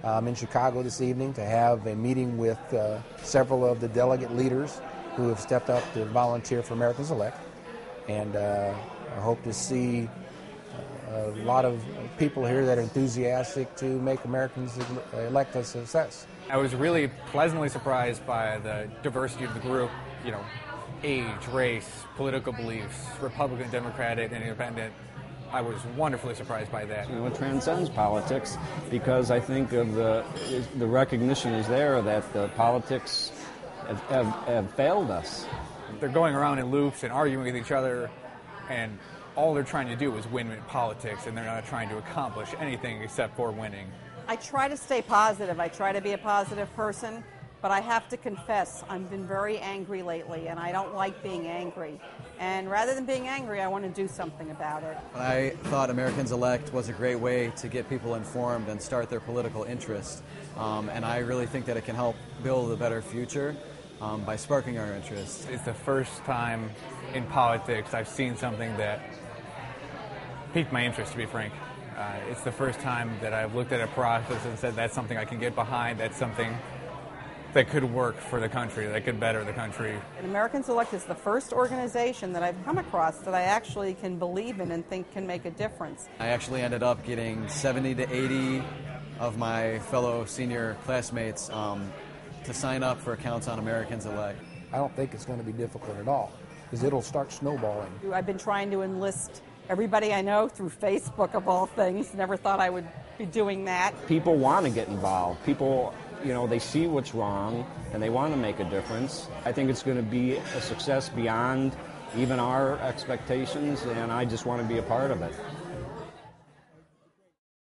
I'm in Chicago this evening to have a meeting with several of the delegate leaders who have stepped up to volunteer for Americans Elect. And I hope to see a lot of people here that are enthusiastic to make Americans Elect a success. I was really pleasantly surprised by the diversity of the group, age, race, political beliefs, Republican, Democratic, and Independent. I was wonderfully surprised by that. It transcends politics because I think of the recognition is there that the politics have failed us. They're going around in loops and arguing with each other, and all they're trying to do is win in politics, and they're not trying to accomplish anything except for winning. I try to stay positive. I try to be a positive person, but I have to confess I've been very angry lately, and I don't like being angry. And rather than being angry, I want to do something about it. I thought Americans Elect was a great way to get people informed and start their political interest. And I really think that it can help build a better future by sparking our interest. It's the first time in politics I've seen something that piqued my interest, to be frank. It's the first time that I've looked at a process and said that's something I can get behind, that's something that could work for the country, that could better the country. And Americans Elect is the first organization that I've come across that I actually can believe in and think can make a difference. I actually ended up getting 70 to 80 of my fellow senior classmates to sign up for accounts on Americans Elect. I don't think it's going to be difficult at all, because it'll start snowballing. I've been trying to enlist everybody I know through Facebook, of all things. Never thought I would be doing that. People want to get involved. People, they see what's wrong and they want to make a difference. I think it's going to be a success beyond even our expectations, and I just want to be a part of it.